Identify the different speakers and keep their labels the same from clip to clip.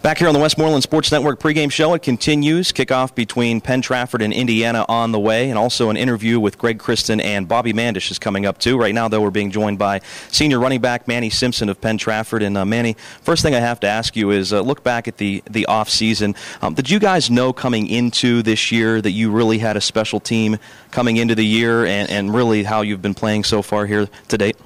Speaker 1: Back here on the Westmoreland Sports Network pregame show, it continues. Kickoff between Penn-Trafford and Indiana on the way, and also an interview with Greg Kristen and Bobby Mandish is coming up too. Right now, though, we're being joined by senior running back Manny Simpson of Penn-Trafford. And Manny, first thing I have to ask you is look back at the off season. Did you guys know coming into this year that you really had a special team coming into the year, and really how you've been playing so far here to date?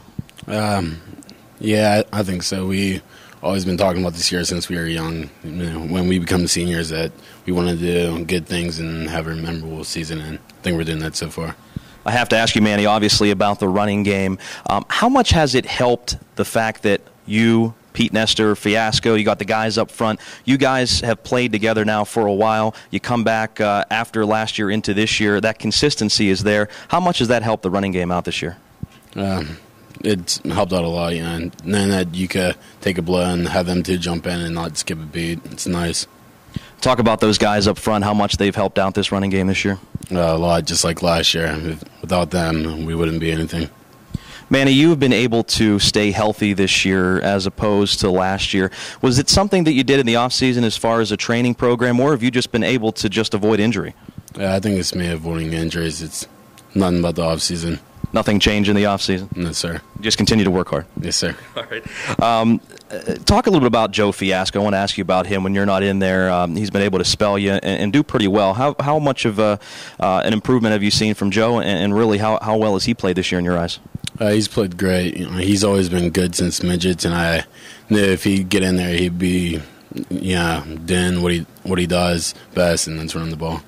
Speaker 2: Yeah, I think so. We always been talking about this year since we were young. You know, when we become seniors, that we want to do good things and have a memorable season, and I think we're doing that so far.
Speaker 1: I have to ask you, Manny, obviously about the running game. How much has it helped the fact that you, Pete Nestor, Fiasco, you got the guys up front, you guys have played together now for a while, you come back after last year into this year, that consistency is there. How much has that helped the running game out this year?
Speaker 2: It's helped out a lot, you know, and then that you could take a blow and have them two jump in and not skip a beat. It's nice.
Speaker 1: Talk about those guys up front, how much they've helped out this running game this year.
Speaker 2: A lot, just like last year. Without them, we wouldn't be anything.
Speaker 1: Manny, you've been able to stay healthy this year as opposed to last year. Was it something that you did in the offseason as far as a training program, or have you just been able to just avoid injury?
Speaker 2: I think it's me avoiding injuries. It's nothing about the offseason.
Speaker 1: Nothing changed in the offseason?
Speaker 2: No, sir.
Speaker 1: Just continue to work hard?
Speaker 2: Yes, sir.
Speaker 1: All right. Talk a little bit about Joe Fiasco. I want to ask you about him when you're not in there. He's been able to spell you and do pretty well. How much of an improvement have you seen from Joe, and really how well has he played this year in your eyes?
Speaker 2: He's played great. You know, he's always been good since midgets, and I knew if he'd get in there, he'd be doing what he does best, and that's running the ball.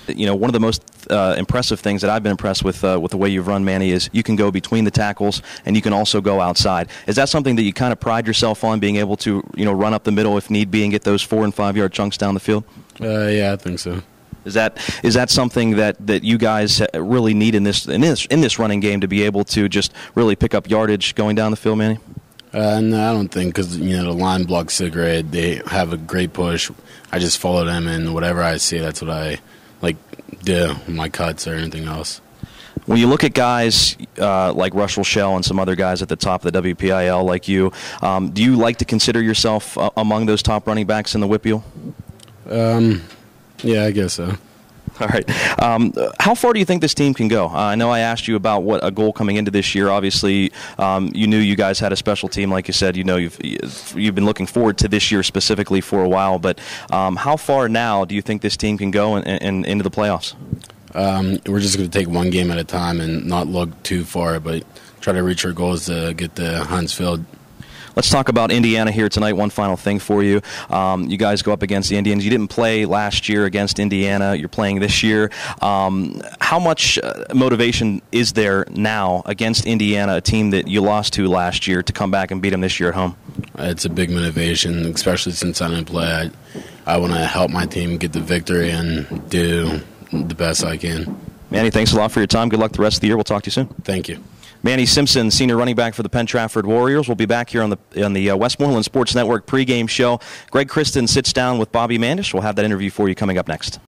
Speaker 1: You know, one of the most impressive things that I've been impressed with the way you've run, Manny, is you can go between the tackles and you can also go outside. Is that something that you kind of pride yourself on, being able to run up the middle if need be and get those 4- and 5-yard chunks down the field?
Speaker 2: Yeah, I think so.
Speaker 1: Is that something that you guys really need in this running game to be able to just really pick up yardage going down the field, Manny?
Speaker 2: No, I don't think, because the line block's so great. They have a great push. I just follow them, and whatever I see, that's what I do with my cuts or anything else.
Speaker 1: When you look at guys like Russell Shell and some other guys at the top of the WPIL like you, do you like to consider yourself among those top running backs in the WPIL?
Speaker 2: Yeah, I guess so.
Speaker 1: All right. How far do you think this team can go? I know I asked you about what a goal coming into this year. Obviously, you knew you guys had a special team. Like you said, you've been looking forward to this year specifically for a while. But how far now do you think this team can go and into the playoffs?
Speaker 2: We're just going to take one game at a time and not look too far, but try to reach our goals to get the Hunts filled.
Speaker 1: Let's talk about Indiana here tonight. One final thing for you. You guys go up against the Indians. You didn't play last year against Indiana. You're playing this year. How much motivation is there now against Indiana, a team that you lost to last year, to come back and beat them this year at home?
Speaker 2: It's a big motivation, especially since I didn't play. I want to help my team get the victory and do the best I can.
Speaker 1: Manny, thanks a lot for your time. Good luck the rest of the year. We'll talk to you soon.
Speaker 2: Thank you.
Speaker 1: Manny Simpson, senior running back for the Penn-Trafford Warriors, will be back here on the Westmoreland Sports Network pregame show. Greg Kristen sits down with Bobby Mandish. We'll have that interview for you coming up next.